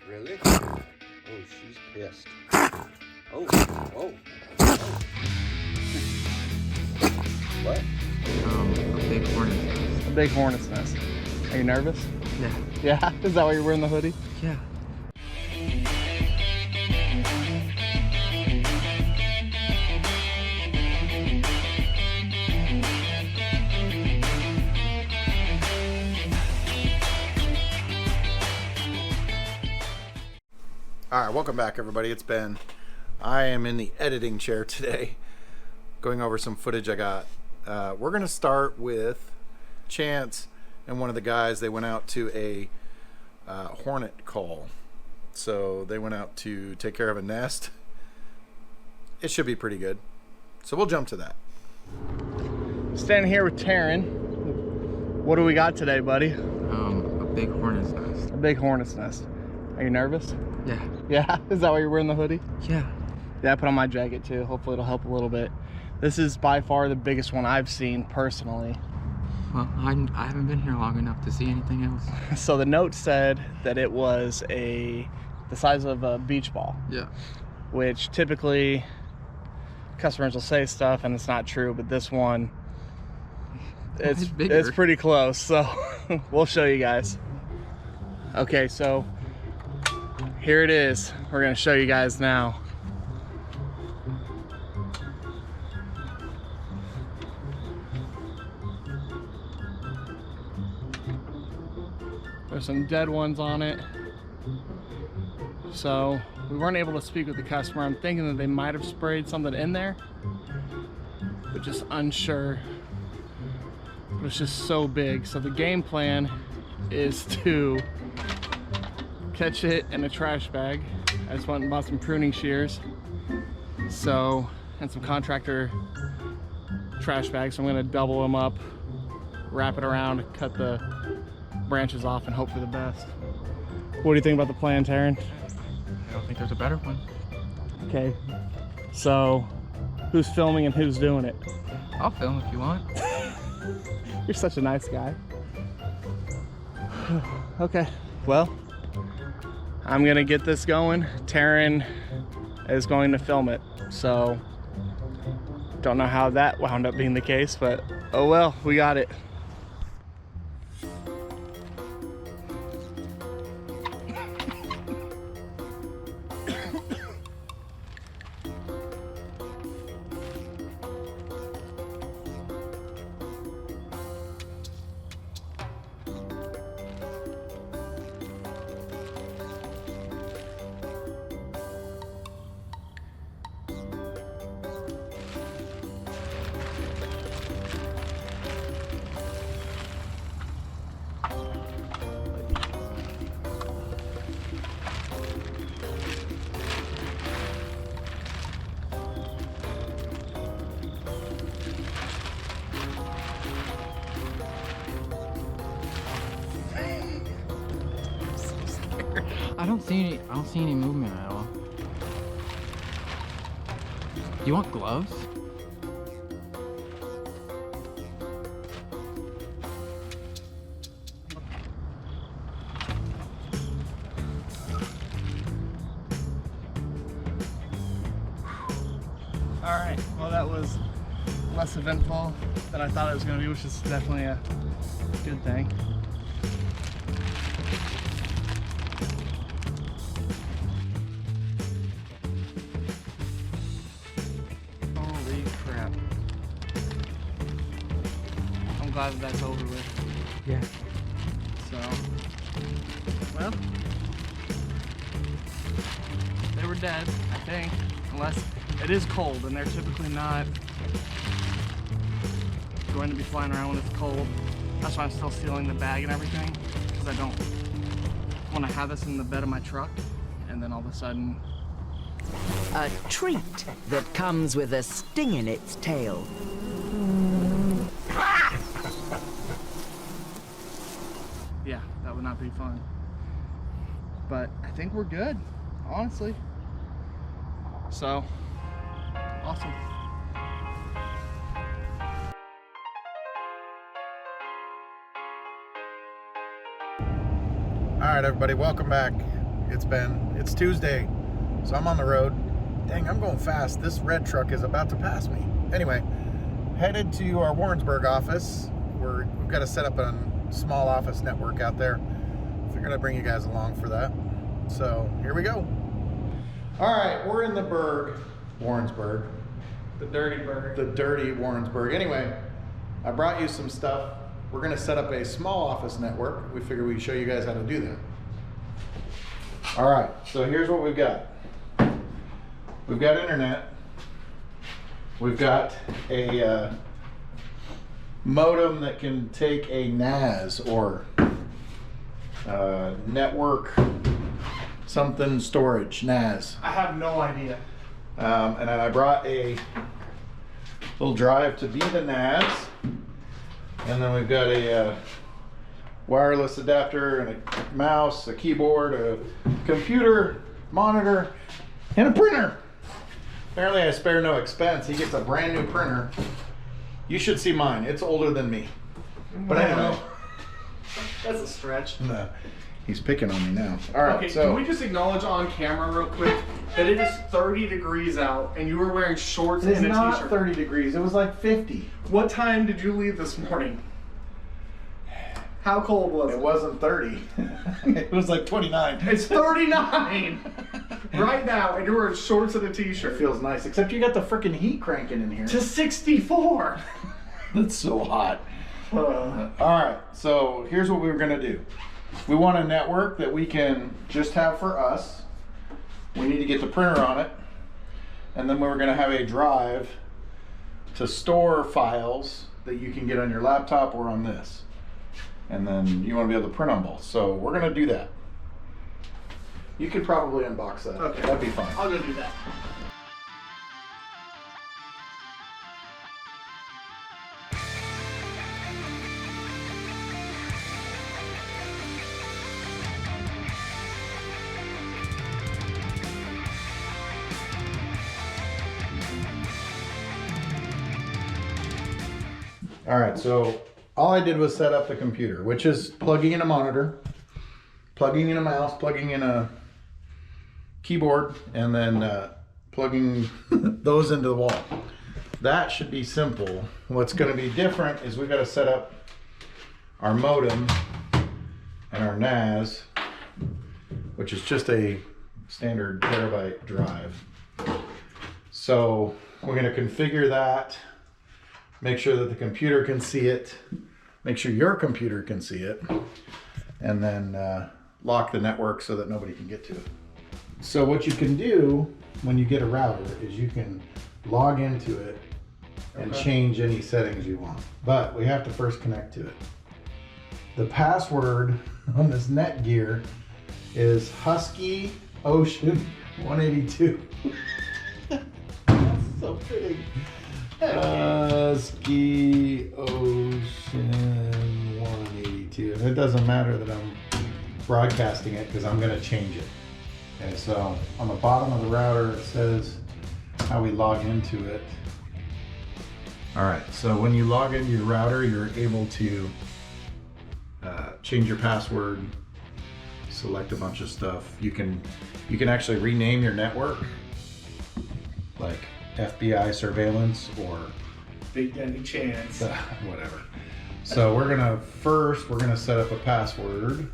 Really? Oh, she's pissed. Oh, whoa. Oh. What? A big hornet's nest. A big hornet's nest. Are you nervous? Yeah. Yeah? Is that why you're wearing the hoodie? Yeah. All right, welcome back, everybody. It's Ben. I am in the editing chair today, going over some footage I got. We're going to start with Chance and one of the guys. They went out to a hornet call. So they went out to take care of a nest. It should be pretty good. So we'll jump to that. Standing here with Taryn. What do we got today, buddy? A big hornet's nest. A big hornet's nest. Are you nervous? Yeah. Yeah? Is that why you're wearing the hoodie? Yeah. Yeah, I put on my jacket too. Hopefully it'll help a little bit. This is by far the biggest one I've seen personally. Well, I haven't been here long enough to see anything else. So the note said that it was the size of a beach ball. Yeah. Which typically customers will say stuff and it's not true, but this one, it's pretty close. So we'll show you guys. Okay, so here it is. We're gonna show you guys now. There's some dead ones on it. So we weren't able to speak with the customer. I'm thinking that they might have sprayed something in there, but just unsure. But it's just so big. So the game plan is to catch it in a trash bag. I just went and bought some pruning shears. And some contractor trash bags. So I'm gonna double them up, wrap it around, cut the branches off and hope for the best. What do you think about the plan, Taryn? I don't think there's a better one. Okay, so who's filming and who's doing it? I'll film if you want. You're such a nice guy. Okay, well, I'm gonna get this going. Taryn is going to film it, so don't know how that wound up being the case, but oh well, we got it. I don't see any movement at all. Do you want gloves? All right, well that was less eventful than I thought it was gonna be, which is definitely a good thing. Holy crap. I'm glad that that's over with. Yeah. So, well, they were dead, I think, unless it is cold, and they're typically not going to be flying around when it's cold. That's why I'm still sealing the bag and everything, because I don't want to have this in the bed of my truck, and then all of a sudden... A treat that comes with a sting in its tail. Yeah, that would not be fun. But I think we're good, honestly. So, awesome. All right, everybody, welcome back. It's Tuesday, so I'm on the road. Dang, I'm going fast. This red truck is about to pass me. Anyway, headed to our Warrensburg office. We've got to set up a small office network out there. Figured I'd bring you guys along for that. So here we go. All right, we're in the burg, Warrensburg. The dirty burger. The dirty Warrensburg. Anyway, I brought you some stuff. We're gonna set up a small office network. We figured we'd show you guys how to do that. All right, so here's what we've got. We've got internet. We've got a modem that can take a NAS or network something storage, NAS. I have no idea. And then I brought a little drive to be the NAS. And then we've got a wireless adapter and a mouse, a keyboard, a computer, monitor, and a printer. Apparently I spare no expense. He gets a brand new printer. You should see mine. It's older than me. But anyway. That's a stretch. No, he's picking on me now. All right, Okay, so can we just acknowledge on camera real quick that it is 30 degrees out and you were wearing shorts it's and a not t-shirt. 30 degrees. It was like 50. What time did you leave this morning? How cold was It it? wasn't 30. It was like 29. It's 39 right now, and you're wearing shorts and a It t-shirt. feels nice, except you got the freaking heat cranking in here. To 64. It's so hot. All right, so here's what we were gonna do. We want a network that we can just have for us. We need to get the printer on it, and then we were gonna have a drive to store files that you can get on your laptop or on this. And then you want to be able to print on both. So we're gonna do that. You could probably unbox that. Okay. That'd be fine. I'll go do that. All right, so all I did was set up the computer, which is plugging in a monitor, plugging in a mouse, plugging in a keyboard, and then plugging those into the wall. That should be simple. What's going to be different is we've got to set up our modem and our NAS, which is just a standard terabyte drive. So we're going to configure that. Make sure that the computer can see it. Make sure your computer can see it. And then lock the network so that nobody can get to it. So what you can do when you get a router is you can log into it and change any settings you want. But we have to first connect to it. The password on this Netgear is Husky Ocean 182. That's so pretty. Husky Ocean 182. And it doesn't matter that I'm broadcasting it because I'm going to change it. Okay, so on the bottom of the router it says how we log into it. All right, so when you log into your router, you're able to change your password, select a bunch of stuff. You can actually rename your network, like FBI surveillance or Big Daddy Chance. whatever. So we're gonna set up a password.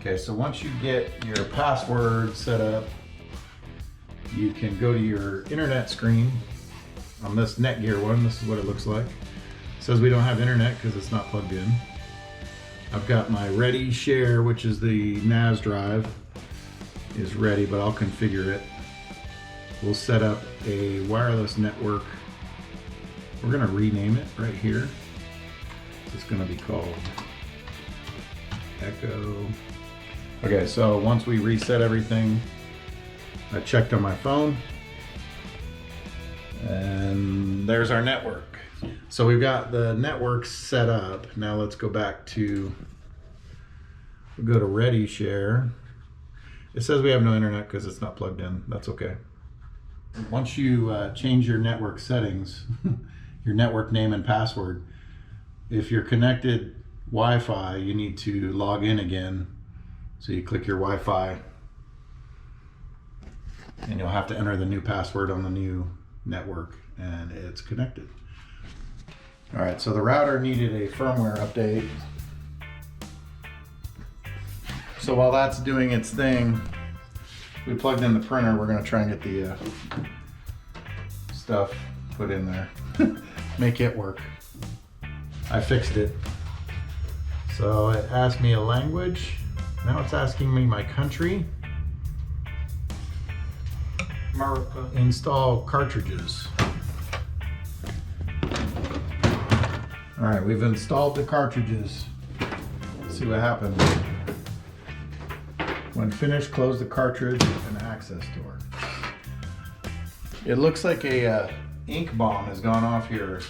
Okay, so once you get your password set up, you can go to your internet screen on this Netgear one. This is what it looks like. It says we don't have internet because it's not plugged in. I've got my ready share, which is the NAS drive, is ready, but I'll configure it. We'll set up a wireless network. We're gonna rename it right here. It's gonna be called Echo. Okay, so once we reset everything, I checked on my phone, and there's our network. So we've got the network set up. Now let's go back to, we'll go to Ready Share. It says we have no internet because it's not plugged in. That's okay. Once you change your network settings, your network name and password, if you're connected Wi-Fi, you need to log in again So you click your Wi-Fi and you'll have to enter the new password on the new network and it's connected. All right, so the router needed a firmware update. So while that's doing its thing, we plugged in the printer. We're gonna try and get the stuff put in there, make it work. I fixed it. So it asked me a language. Now it's asking me my country. America. Install cartridges. All right, we've installed the cartridges. Let's see what happens. When finished, close the cartridge and access door. It looks like a ink bomb has gone off here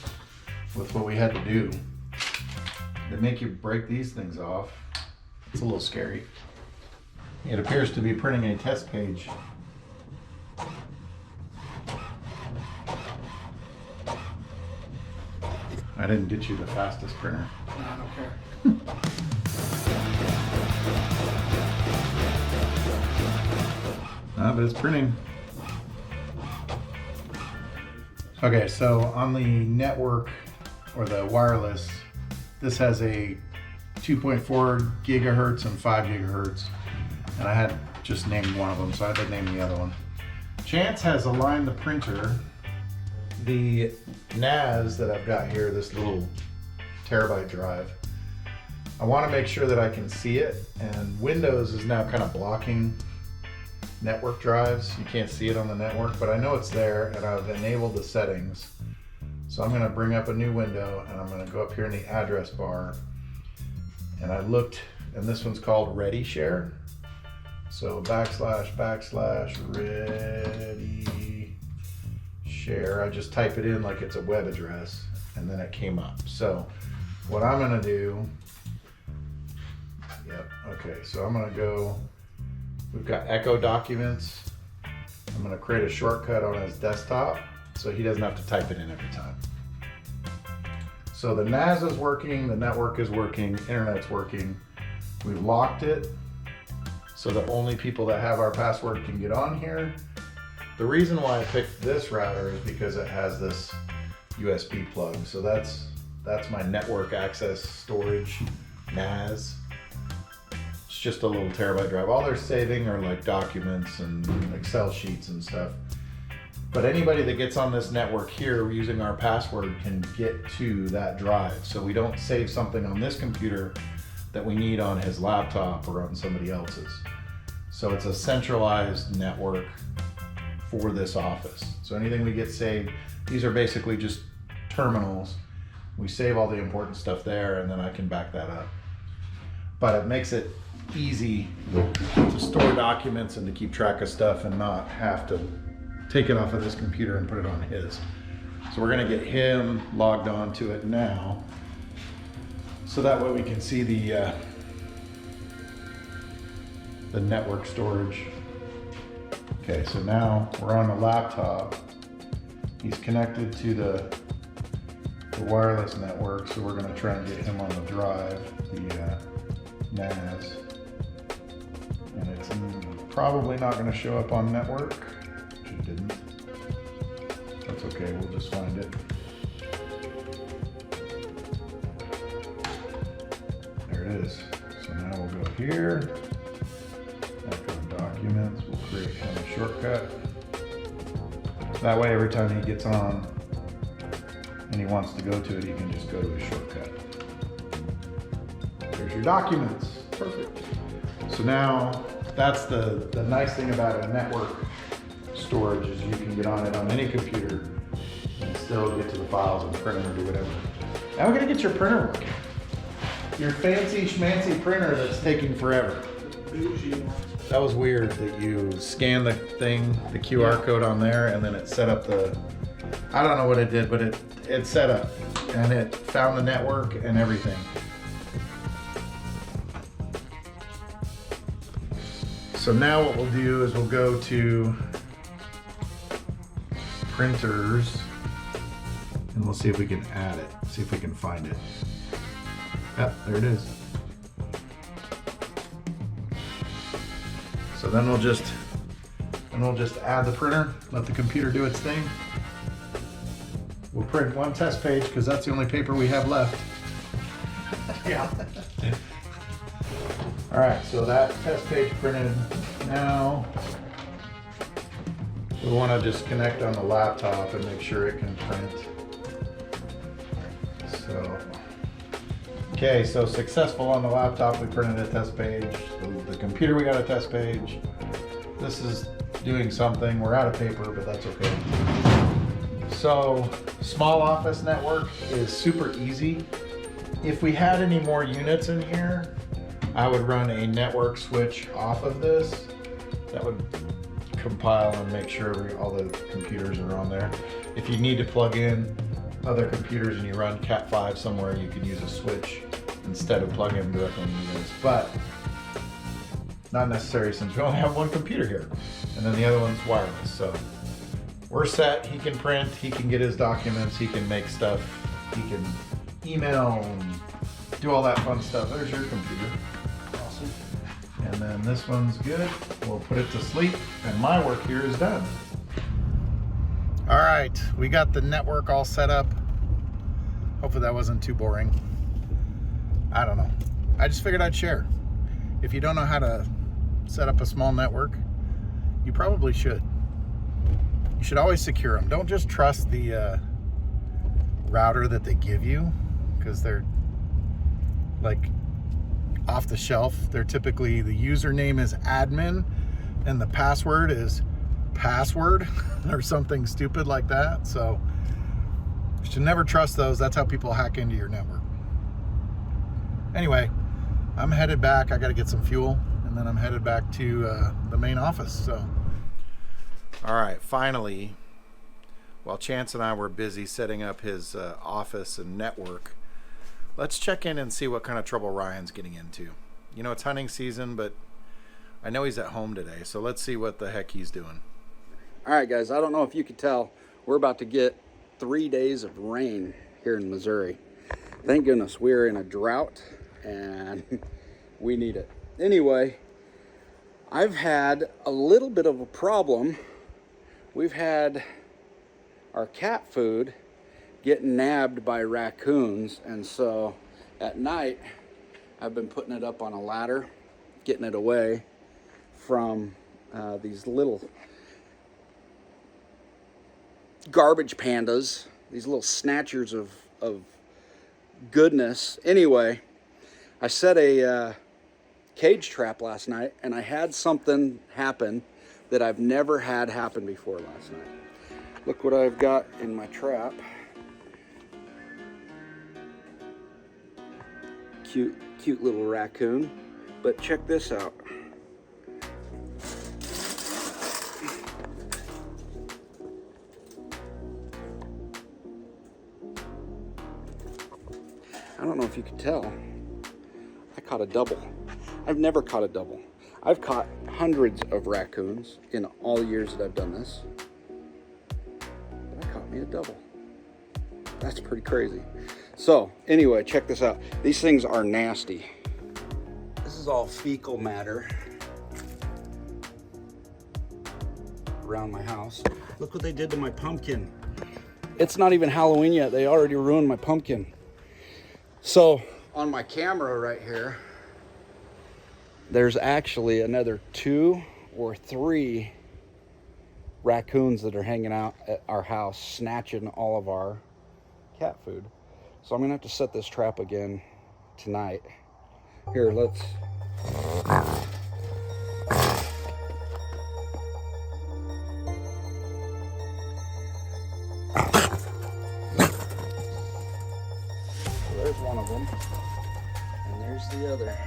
with what we had to do. They make you break these things off. It's a little scary. It appears to be printing a test page. I didn't get you the fastest printer. No, I don't care. But it's printing. Okay, so on the network or the wireless, this has a 2.4 gigahertz and 5 gigahertz. And I had just named one of them, so I had to name the other one. Chance has aligned the printer. The NAS that I've got here, this little terabyte drive, I want to make sure that I can see it, and Windows is now kind of blocking network drives. You can't see it on the network, but I know it's there, and I've enabled the settings. So I'm going to bring up a new window, and I'm going to go up here in the address bar, and I looked, and this one's called Ready Share. So // ready share. I just type it in like it's a web address, and then it came up. So what I'm going to do, okay, so I'm going to go, we've got Echo Documents. I'm going to create a shortcut on his desktop so he doesn't have to type it in every time. So the NAS is working, the network is working, internet's working. We've locked it so that only people that have our password can get on here. The reason why I picked this router is because it has this USB plug. So that's my network access storage NAS. It's just a little terabyte drive. All they're saving are like documents and Excel sheets and stuff. But anybody that gets on this network here using our password can get to that drive. So we don't save something on this computer that we need on his laptop or on somebody else's. So it's a centralized network for this office. So anything we get saved, these are basically just terminals. We save all the important stuff there, and then I can back that up. But it makes it easy to store documents and to keep track of stuff and not have to take it off of this computer and put it on his. So we're gonna get him logged on to it now, so that way we can see the network storage. Okay, so now we're on the laptop. He's connected to the wireless network, so we're gonna try and get him on the drive, the NAS. And it's probably not gonna show up on network, which it didn't. That's okay, we'll just find it. There it is. So now we'll go here. Echo Documents, we'll create him a shortcut. That way every time he gets on and he wants to go to it, he can just go to his shortcut. There's your documents, perfect. So now that's the nice thing about a network storage is you can get on it on any computer and still get to the files and print them or do whatever. Now we're gonna get your printer working. Your fancy schmancy printer that's taking forever. That was weird that you scan the thing, the QR code on there, and then it set up the, I don't know what it did, but it set up and it found the network and everything. So now what we'll do is we'll go to printers and we'll see if we can add it, see if we can find it. Yep, there it is. So then we'll just add the printer, let the computer do its thing. We'll print one test page because that's the only paper we have left. Yeah. All right, so that test page printed now. We want to just connect on the laptop and make sure it can print. So, okay, so successful on the laptop, we printed a test page. The computer, we got a test page. This is doing something. We're out of paper, but that's okay. So, small office network is super easy. If we had any more units in here, I would run a network switch off of this. That would compile and make sure all the computers are on there. If you need to plug in other computers and you run Cat 5 somewhere, you could use a switch instead of plugging them directly into this. But not necessary since we only have one computer here. And then the other one's wireless. So we're set. He can print, he can get his documents, he can make stuff, he can email and do all that fun stuff. There's your computer. Awesome. And then this one's good. We'll put it to sleep and my work here is done. All right, we got the network all set up. Hopefully that wasn't too boring. I don't know. I just figured I'd share. If you don't know how to set up a small network, you probably should. You should always secure them. Don't just trust the router that they give you, because they're like off the shelf. They're typically, the username is admin and the password is password or something stupid like that. So you should never trust those. That's how people hack into your network. Anyway, I'm headed back. I got to get some fuel and then I'm headed back to the main office. So, all right, finally, while Chance and I were busy setting up his office and network, let's check in and see what kind of trouble Ryan's getting into. You know, it's hunting season, but I know he's at home today, so let's see what the heck he's doing. All right, guys, I don't know if you could tell, we're about to get 3 days of rain here in Missouri. Thank goodness we're in a drought and we need it. Anyway, I've had a little bit of a problem. We've had our cat food getting nabbed by raccoons, and so at night I've been putting it up on a ladder, getting it away from these little garbage pandas, these little snatchers of goodness. Anyway, I set a cage trap last night and I had something happen that I've never had happen before last night. Look what I've got in my trap. Cute little raccoon. But check this out. I don't know if you could tell. I caught a double. I've never caught a double. I've caught hundreds of raccoons in all the years that I've done this. But I caught me a double. That's pretty crazy. So anyway, check this out. These things are nasty. This is all fecal matter around my house. Look what they did to my pumpkin. It's not even Halloween yet. They already ruined my pumpkin. So on my camera right here, there's actually another 2 or 3 raccoons that are hanging out at our house, snatching all of our cat food. So I'm gonna have to set this trap again tonight. Here, let's. So there's one of them, and there's the other.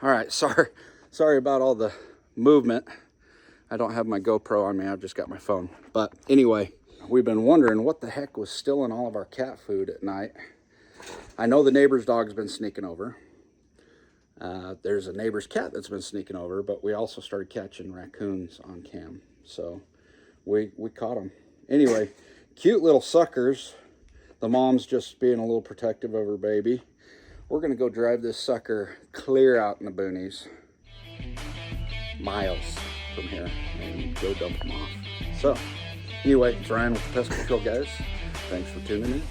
All right, sorry about all the movement. I don't have my GoPro on me, I've just got my phone. But anyway, we've been wondering what the heck was stealing all of our cat food at night. I know the neighbor's dog's been sneaking over. There's a neighbor's cat that's been sneaking over, but we also started catching raccoons on cam. So we caught them. Anyway, cute little suckers. The mom's just being a little protective of her baby. We're gonna go drive this sucker clear out in the boonies, miles from here, and go dump them off. So, anyway, it's Ryan with the Pest Control Guys. Thanks for tuning in.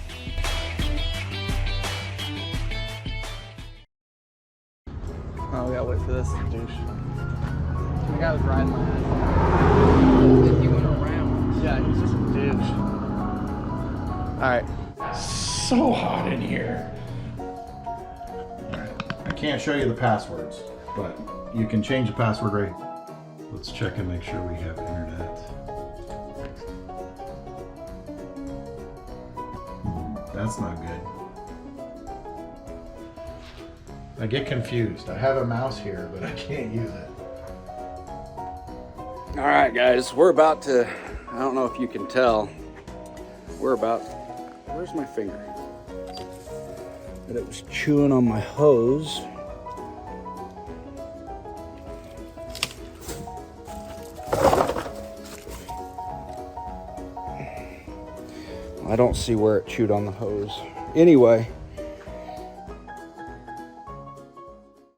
Oh, we gotta wait for this douche. The guy was riding my ass. He went around. Yeah, he's just a douche. Alright. So hot in here. I can't show you the passwords, but you can change the password right. Let's check and make sure we have internet. That's not good. I get confused. I have a mouse here, but I can't use it. All right, guys, we're about to, I don't know if you can tell, where's my finger? But it was chewing on my hose. I don't see where it chewed on the hose. Anyway,